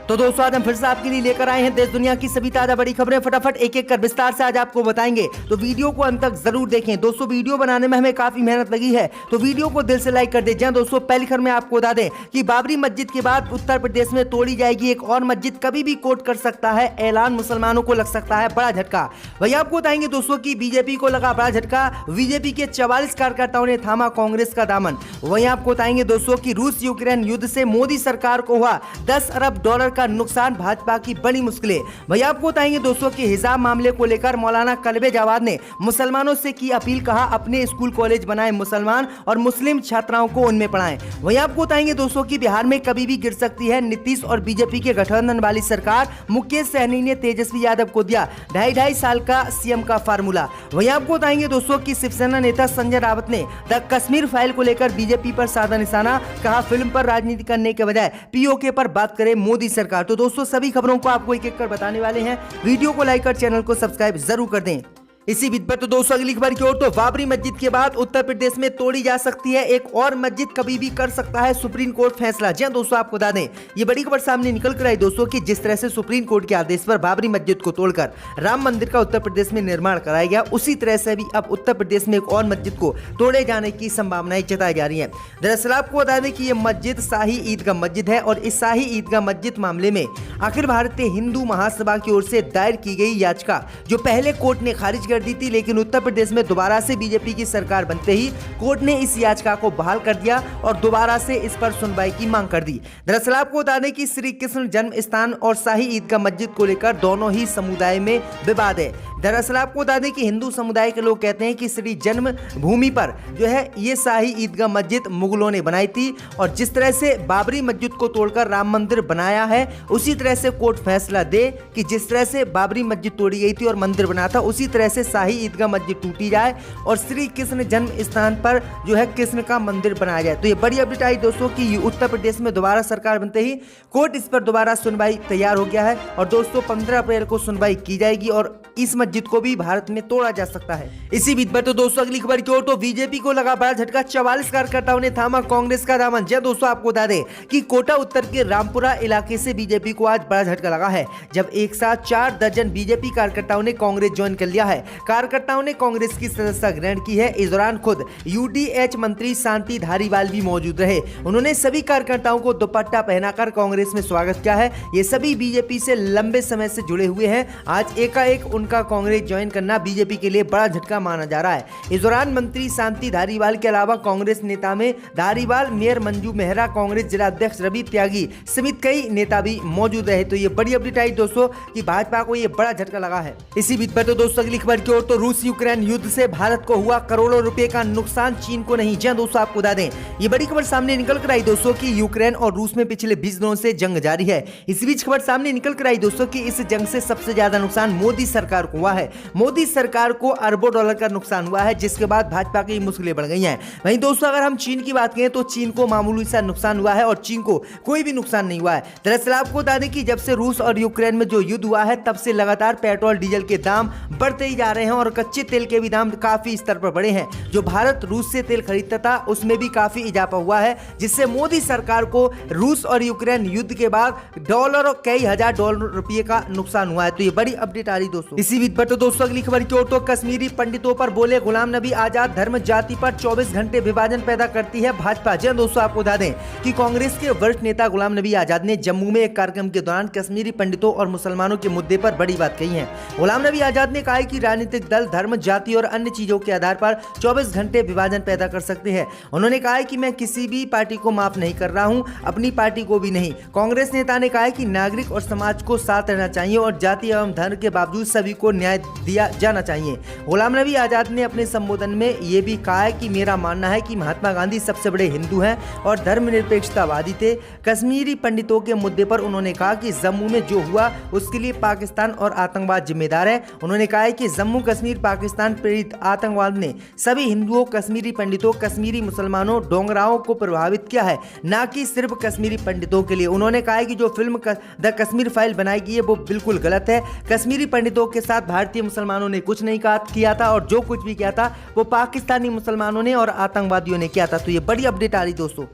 तो दोस्तों आज हम फिर से आपके लिए लेकर आए हैं देश दुनिया की सभी ताजा बड़ी खबरें। फटाफट एक एक कर विस्तार से आज आपको बताएंगे, तो वीडियो को अंत तक जरूर देखें। दोस्तों वीडियो बनाने में हमें काफी मेहनत लगी है, तो वीडियो को दिल से लाइक कर दें। दोस्तों पहली खबर में आपको बता दें कि बाबरी मस्जिद के बाद उत्तर प्रदेश में तोड़ी जाएगी एक और मस्जिद, कभी भी कोर्ट कर सकता है ऐलान, मुसलमानों को लग सकता है बड़ा झटका। वही आपको बताएंगे दोस्तों की बीजेपी को लगा बड़ा झटका, बीजेपी के 44 कार्यकर्ताओं ने थामा कांग्रेस का दामन। वहीं आपको बताएंगे दोस्तों की रूस यूक्रेन युद्ध से मोदी सरकार को हुआ $10 अरब का नुकसान, भाजपा की बड़ी मुश्किलें। वहीं आपको बताएंगे दोस्तों कि हिजाब मामले को लेकर मौलाना कल्बे जवाद ने मुसलमानों से की अपील, कहा अपने स्कूल कॉलेज बनाए मुसलमान और मुस्लिम छात्राओं को उनमें पढ़ाएं। वहीं आपको बताएंगे दोस्तों कि बिहार में कभी भी गिर सकती है नीतीश और बीजेपी के गठबंधन वाली सरकार, मुकेश सहनी ने तेजस्वी यादव को दिया 2.5 साल का सीएम का फार्मूला। वहीं आपको बताएंगे दोस्तों कि शिवसेना नेता संजय रावत ने द कश्मीर फाइल को लेकर बीजेपी पर साधा निशाना, कहा फिल्म पर राजनीति करने के बजाय पीओके पर बात करे मोदी सरकार। तो दोस्तों सभी खबरों को आपको एक एक कर बताने वाले हैं, वीडियो को लाइक कर चैनल को सब्सक्राइब जरूर कर दें। इसी बीच पर तो दोस्तों अगली खबर की ओर, तो बाबरी मस्जिद के बाद उत्तर प्रदेश में तोड़ी जा सकती है एक और मस्जिद, कभी भी कर सकता है सुप्रीम कोर्ट फैसला। जी दोस्तों आपको बता दें ये बड़ी खबर सामने निकल कर आई दोस्तों कि जिस तरह से सुप्रीम कोर्ट के आदेश पर बाबरी मस्जिद को तोड़कर राम मंदिर का उत्तर प्रदेश में निर्माण कराया गया, उसी तरह से भी अब उत्तर प्रदेश में एक और मस्जिद को तोड़े जाने की संभावनाएं जताई जा रही है। दरअसल आपको बता दें कि यह मस्जिद शाही ईदगाह मस्जिद है और इस शाही ईदगाह मस्जिद मामले में अखिल भारतीय हिंदू महासभा की ओर से दायर की गई याचिका जो पहले कोर्ट ने खारिज कर दी थी, लेकिन उत्तर प्रदेश में दोबारा से बीजेपी की सरकार बनते ही कोर्ट ने इस याचिका को बहाल कर दिया और दोबारा से इस पर सुनवाई की मांग कर दी। दरअसल आपको बता दें कि श्री कृष्ण जन्म स्थान और शाही ईदगाह मस्जिद को लेकर दोनों ही समुदाय में विवाद है। दरअसल आपको बता दें कि हिंदू समुदाय के लोग कहते हैं कि श्री जन्म भूमि पर जो है ये शाही ईदगाह मस्जिद मुगलों ने बनाई थी और जिस तरह से बाबरी मस्जिद को तोड़कर राम मंदिर बनाया है, उसी तरह से कोर्ट फैसला दे कि जिस तरह से बाबरी मस्जिद तोड़ी गई थी और मंदिर बना था, उसी तरह से शाही ईदगाह मस्जिद टूटी जाए और श्री कृष्ण जन्म स्थान पर जो है कृष्ण का मंदिर बनाया जाए। तो ये बड़ी अपडेट आई दोस्तों कि उत्तर प्रदेश में दोबारा सरकार बनते ही कोर्ट इस पर दोबारा सुनवाई तैयार हो गया है और दोस्तों 15 अप्रैल को सुनवाई की जाएगी और इस मस्जिद को भी भारत में तोड़ा जा सकता है। इसी बीच पर तो दोस्तों अगली खबर की ओर, तो बीजेपी को लगा बड़ा झटका, 44 कार्यकर्ताओं ने थामा कांग्रेस का दामन। जी दोस्तों आपको बता दें कि कोटा उत्तर के रामपुरा इलाके से बीजेपी को आज बड़ा झटका लगा है, जब एक साथ 4 दर्जन बीजेपी कार्यकर्ताओं ने कांग्रेस ज्वाइन कर लिया है। कार्यकर्ताओं ने कांग्रेस की सदस्यता ग्रहण की है। इस दौरान खुद यूडीएच मंत्री शांति धारीवाल भी मौजूद रहे। उन्होंने सभी कार्यकर्ताओं को दुपट्टा पहनाकर कांग्रेस में स्वागत किया है। ये सभी बीजेपी से लंबे समय से जुड़े हुए हैं। आज एकाएक उनका कांग्रेस ज्वाइन करना बीजेपी के लिए बड़ा झटका माना जा रहा है। इस दौरान मंत्री शांति धारीवाल के अलावा कांग्रेस नेता में धारीवाल, मेयर मंजू मेहरा, कांग्रेस जिला अध्यक्ष रवि त्यागी समेत कई नेता भी मौजूद रहे। तो ये बड़ी अपडेट आई दोस्तों कि भाजपा को ये बड़ा झटका लगा है। इसी बीच पर तो दोस्तों अगली खबर की ओर, तो रूस यूक्रेन युद्ध से भारत को हुआ करोड़ों रुपए का नुकसान, चीन को नहीं। जी दोस्तों आपको बता दें ये बड़ी खबर सामने निकल कर आई दोस्तों कि यूक्रेन और रूस में पिछले 20 दिनों से जंग जारी है। इस बीच खबर सामने निकल कर आई दोस्तों कि इस जंग से सबसे ज्यादा नुकसान मोदी सरकार को हुआ है। मोदी सरकार को अरबों डॉलर का नुकसान हुआ है, जिसके बाद भाजपा की मुश्किलें बढ़ गई हैं। वहीं दोस्तों अगर हम चीन की बात करें तो चीन को मामूली सा नुकसान हुआ है और चीन को कोई भी नुकसान नहीं हुआ है। दरअसल आपको बता दें कि जब से रूस और यूक्रेन में जो युद्ध हुआ है, तब से लगातार पेट्रोल डीजल के दाम बढ़ते ही जा रहे हैं और कच्चे तेल के भी दाम काफी स्तर पर बढ़े हैं। जो भारत रूस से तेल खरीदता था उसमें भी काफी इजाफा हुआ है, जिससे मोदी सरकार को रूस और यूक्रेन युद्ध के बाद डॉलर और कई हजार डॉलर रुपये का नुकसान हुआ है। तो ये बड़ी अपडेट आ रही दोस्तों। इसी बीच पर तो दोस्तों अगली खबर की ओर, तो कश्मीरी पंडितों पर बोले गुलाम नबी आजाद, धर्म जाति पर 24 घंटे विभाजन पैदा करती है भाजपा। जी दोस्तों आपको बता दें कि कांग्रेस के वरिष्ठ नेता गुलाम नबी आजाद ने जम्मू में एक कार्यक्रम के दौरान कश्मीरी पंडितों और मुसलमानों के मुद्दे पर बड़ी बात कही है। गुलाम नबी आजाद ने कहा कि राजनीतिक दल धर्म, जाति और अन्य चीजों के आधार पर 24 घंटे विभाजन पैदा कर सकते हैं। उन्होंने कहा कि मैं किसी भी पार्टी को माफ नहीं कर रहा हूं, अपनी पार्टी को भी नहीं। कांग्रेस नेता ने कहा कि नागरिक और समाज को साथ रहना चाहिए और जाति एवं धर्म के बावजूद सभी को न्याय दिया जाना चाहिए। गुलाम नबी आजाद ने अपने संबोधन में ये भी कहा है कि मेरा मानना है कि महात्मा गांधी सबसे बड़े हिंदू हैं और धर्मनिरपेक्षतावादी थे। कश्मीरी पंडितों के मुद्दे पर उन्होंने कहा कि जम्मू में जो हुआ उसके लिए पाकिस्तान और आतंकवाद जिम्मेदार है। उन्होंने कहा है कि जम्मू कश्मीर पाकिस्तान प्रेरित आतंकवाद ने सभी हिंदुओं, कश्मीरी पंडितों, कश्मीरी मुसलमानों, डोंगराओं को प्रभावित किया है, न कि सिर्फ कश्मीरी पंडितों के लिए। उन्होंने कहा है कि जो फिल्म द कश्मीर फाइल बनाई गई है वो बिल्कुल गलत है। कश्मीरी पंडितों के साथ भारतीय मुसलमानों ने कुछ नहीं किया था और जो कुछ भी किया था वो पाकिस्तानी मुसलमानों ने और आतंकवादियों ने किया था। तो ये बड़ी अपडेट आ रही दोस्तों।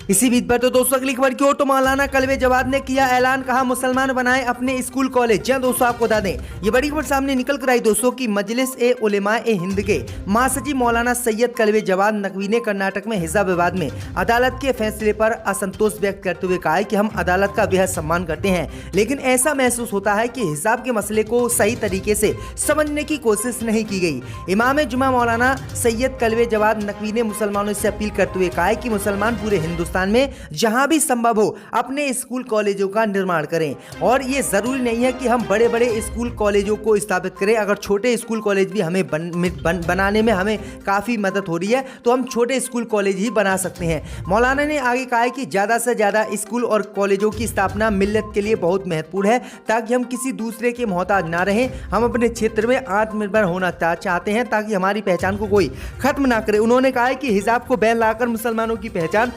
इसी बीच पर तो दोस्तों अगली खबर की ओर तो मौलाना कल्बे जवाद ने किया ऐलान, कहा मुसलमान बनाए अपने स्कूल कॉलेज। जी दोस्तों आपको बता दें ये बड़ी खबर सामने निकल कर आई दोस्तों की मजलिस ए उलेमा ए हिंद के महासचिव मौलाना सैयद कल्बे जवाद नकवी ने कर्नाटक में हिजाब विवाद में अदालत के फैसले पर असंतोष व्यक्त करते हुए कहा है कि हम अदालत का बेहद सम्मान करते हैं, लेकिन ऐसा महसूस होता है कि हिजाब के मसले को सही तरीके से समझने की कोशिश नहीं की गई। इमाम जुमा मौलाना सैयद कल्बे जवाद नकवी ने मुसलमानों से अपील करते हुए कहा है कि मुसलमान पूरे हिंदुस्तान में जहां भी संभव हो अपने स्कूल कॉलेजों का निर्माण करें, और ये जरूरी नहीं है कि हम बड़े बड़े स्कूल कॉलेजों को स्थापित करें। अगर छोटे स्कूल कॉलेज भी हमें बनाने में हमें काफी मदद हो रही है तो हम छोटे स्कूल कॉलेज ही बना सकते हैं। मौलाना ने आगे कहा है कि ज्यादा से ज्यादा स्कूल और कॉलेजों की स्थापना मिल्लत के लिए बहुत महत्वपूर्ण है ताकि हम किसी दूसरे के मोहताज ना रहें। हम अपने क्षेत्र में आत्मनिर्भर होना चाहते हैं ताकि हमारी पहचान को कोई खत्म ना करे। उन्होंने कहा है कि हिजाब को बैन लाकर मुसलमानों की पहचान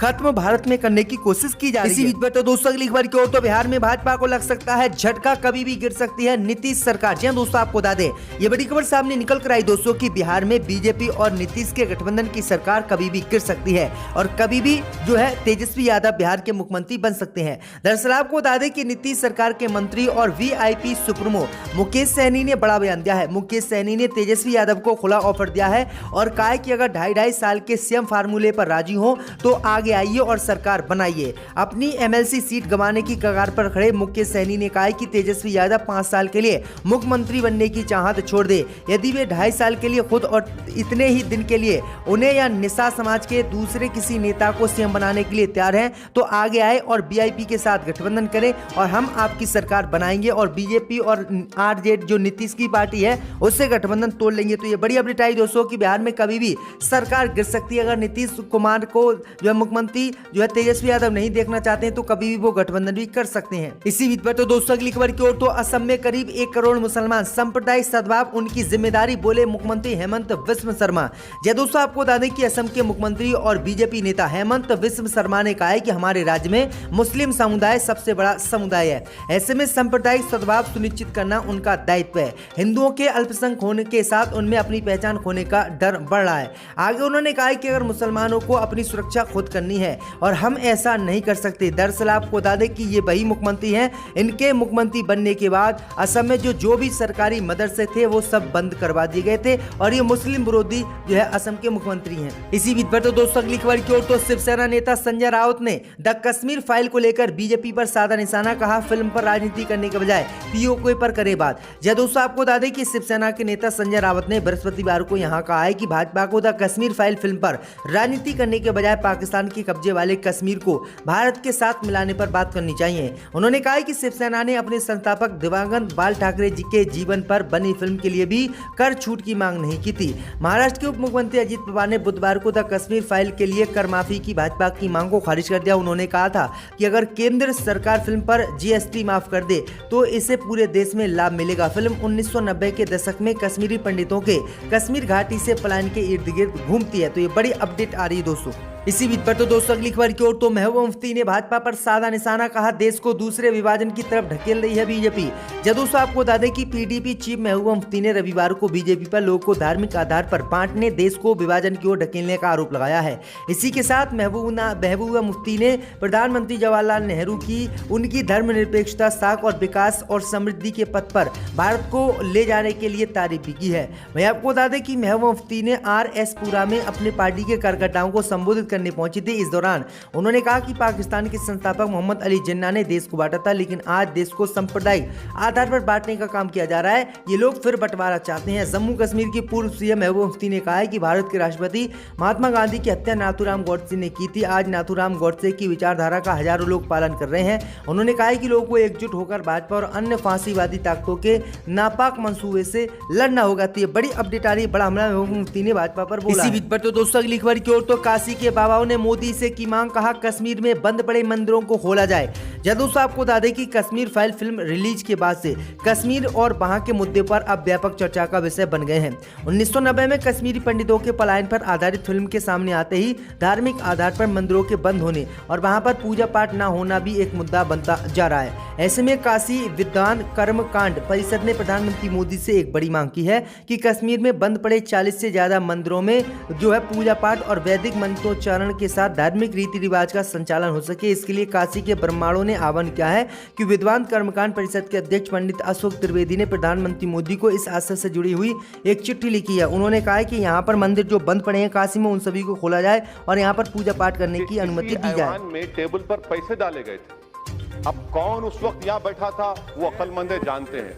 खत्म भारत में करने की कोशिश की जा रही है। इसी बीच पर तो दोस्तों अगली खबर की ओर तो बिहार में भाजपा को लग सकता है झटका, कभी भी गिर सकती है नीतीश सरकार। जी दोस्तों आपको बता दें ये बड़ी खबर सामने निकल कर आई दोस्तों कि बिहार में बीजेपी और नीतीश के गठबंधन की सरकार कभी भी गिर सकती है और कभी भी जो है तेजस्वी यादव बिहार के मुख्यमंत्री बन सकते हैं। दरअसल आपको बता दें कि नीतीश सरकार के मंत्री और वीआईपी सुप्रीमो मुकेश सहनी ने बड़ा बयान दिया है। मुकेश सहनी ने तेजस्वी यादव को खुला ऑफर दिया है और कहा है कि अगर 2.5 साल के सीएम फार्मूले पर राजी हो तो आगे आइए और सरकार बनाइए। अपनी एमएलसी सीट गंवाने की कगार पर खड़े मुकेश सहनी ने कहा है कि तेजस्वी यादव 5 साल के लिए मुख्यमंत्री बनने की चाहत छोड़ दे। यदि वे 2.5 साल के लिए खुद और इतने ही दिन के लिए उन्हें या निशा समाज के दूसरे किसी नेता को सीएम बनाने के लिए तैयार हैं तो आगे आए और बीआईपी के साथ गठबंधन करें और हम आपकी सरकार बनाएंगे और बीजेपी और आरजेडी जो नीतीश की पार्टी है उससे गठबंधन तोड़ लेंगे। तो ये बड़ी अपडेट आई दोस्तों कि बिहार में कभी भी सरकार गिर सकती है। अगर नीतीश कुमार को जो है मुख्यमंत्री जो है तेजस्वी यादव नहीं देखना चाहते हैं तो कभी भी वो गठबंधन भी कर सकते हैं। इसी बीच पर तो दोस्तों अगली खबर की ओर तो असम में करीब 1 करोड़ मुसलमान, सांप्रदायिक सद्भाव उनकी जिम्मेदारी, बोले मुख्यमंत्री हेमंत बिस्व शर्मा। जय दोस्तों आपको बता दें कि असम के मुख्यमंत्री और बीजेपी नेता हेमंत बिस्व शर्मा ने कहा है कि हमारे राज्य में मुस्लिम समुदाय सबसे बड़ा समुदाय है, ऐसे में सांप्रदायिक सद्भाव सुनिश्चित करना उनका दायित्व है। हिंदुओं के अल्पसंख्यक होने के साथ उनमें अपनी पहचान खोने का डर बढ़ रहा है। आगे उन्होंने कहा कि अगर मुसलमानों को अपनी सुरक्षा खुद करनी है और हम ऐसा नहीं कर सकते। दरअसल आपको बता दें कि ये वही मुख्यमंत्री हैं, इनके मुख्यमंत्री बनने के बाद असम में जो भी सरकारी मदरसे थे वो सब बंद करवा दिए गए थे और ये मुस्लिम विरोधी जो है असम के मुख्यमंत्री हैं। इसी बीच पर तो दोस्तों अगली खबर की ओर तो शिवसेना नेता संजय राउत ने द कश्मीर फाइल को लेकर बीजेपी पर साधा निशाना, कहा फिल्म पर राजनीति करने के बजाय पीओके पर करे बात। जय दोस्तों आपको बता दें कि शिवसेना के नेता संजय राउत ने बृहस्पतिवार को यहां कहा है कि भाजपा को द कश्मीर फाइल फिल्म पर राजनीति करने के बजाय पाकिस्तान के कब्जे वाले कश्मीर को भारत के साथ मिलाने पर बात करनी चाहिए। उन्होंने कहा कि शिवसेना ने अपने संस्थापक दिवंगत बाल ठाकरे जी के जीवन पर बनी फिल्म के लिए भी कर छूट की मांग नहीं की थी। महाराष्ट्र के उप मुख्यमंत्री अजित पवार ने बुधवार को द कश्मीर फाइल के लिए कर माफी की भाजपा की मांग को खारिज कर दिया। उन्होंने कहा था कि अगर केंद्र सरकार फिल्म पर जीएसटी माफ कर दे तो इससे पूरे देश में लाभ मिलेगा। फिल्म 1990 के दशक में कश्मीरी पंडितों के कश्मीर घाटी से पलायन के इर्द गिर्द घूमती है। तो ये बड़ी अपडेट आ रही है दोस्तों। इसी बीच पर तो दोस्तों अगली खबर की ओर तो महबूबा मुफ्ती ने भाजपा पर साधा निशाना, कहा देश को दूसरे विभाजन की तरफ ढकेल रही है बीजेपी। दोस्तों आपको बता दें कि पीडीपी चीफ महबूबा मुफ्ती ने रविवार को बीजेपी पर लोगों को धार्मिक आधार पर बांटने, देश को विभाजन की ओर ढकेलने का आरोप लगाया है। इसी के साथ महबूबा मुफ्ती ने प्रधानमंत्री जवाहरलाल नेहरू की उनकी धर्मनिरपेक्षता, साख और विकास और समृद्धि के पथ पर भारत को ले जाने के लिए तारीफ भी की है। वहीं आपको बता दें कि महबूबा मुफ्ती ने आरएस पुरा में अपने पार्टी के कार्यकर्ताओं को संबोधित करने पहुंची थी। इस दौरान उन्होंने कहा कि पाकिस्तान के संस्थापक मोहम्मद अली जिन्ना ने देश को बांटा था, लेकिन आज देश को सांप्रदायिक आधार पर बांटने का काम किया जा रहा है। ये लोग फिर बंटवारा चाहते हैं। जम्मू कश्मीर की पूर्व सीएम महबूबा मुफ्ती ने कहा है कि भारत के राष्ट्रपति महात्मा गांधी की हत्या नाथूराम गॉडसे ने की थी। आज नाथूराम गॉडसे की विचारधारा का हजारों लोग पालन कर रहे हैं। उन्होंने कहा है कि लोगों को एकजुट होकर भाजपा और अन्य फांसीवादी ताकतों के नापाक मंसूबे से लड़ना होगा। तो ये बड़ी अपडेट आ रही है, बड़ा हमला महबूबा मुफ्ती ने भाजपा पर बोला। इसी बीच पर तो दोस्तों अगली खबर की ओर तो काशी के बाबाओं ने मोदी से की मांग, कहा कश्मीर में बंद पड़े मंदिरों को खोला जाए। दोस्तों आपको बता दें कि कश्मीर फाइल फिल्म रिलीज के बाद से कश्मीर और वहां के मुद्दे पर अब व्यापक चर्चा का विषय बन गए हैं। 1990 में कश्मीरी पंडितों के पलायन पर आधारित फिल्म के सामने आते ही धार्मिक आधार पर मंदिरों के बंद होने और वहां पर पूजा पाठ न होना भी एक मुद्दा बनता जा रहा है। ऐसे में काशी विद्वान कर्मकांड परिषद ने प्रधानमंत्री मोदी से एक बड़ी मांग की है कि कश्मीर में बंद पड़े 40 से ज्यादा मंदिरों में जो है पूजा पाठ और वैदिक मंत्रोच्चार मंत्रोच्चारण के साथ धार्मिक रीति रिवाज का संचालन हो सके। इसके लिए काशी के ब्राह्मणों ने आह्वान किया है कि विद्वान कर्मकांड परिषद के अध्यक्ष पंडित अशोक त्रिवेदी ने प्रधानमंत्री मोदी को इस आशय से जुड़ी हुई एक चिट्ठी लिखी है। उन्होंने कहा है कि यहाँ पर मंदिर जो बंद पड़े हैं काशी में, उन सभी को खोला जाए और यहाँ पर पूजा पाठ करने की अनुमति दी जाए। में टेबल पर पैसे डाले गए थे। अब कौन उस वक्त यहाँ बैठा था वो अक्लमंद जानते हैं,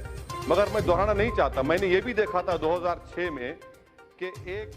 मगर मैं दोहराना नहीं चाहता। मैंने ये भी देखा था 2006 में कि एक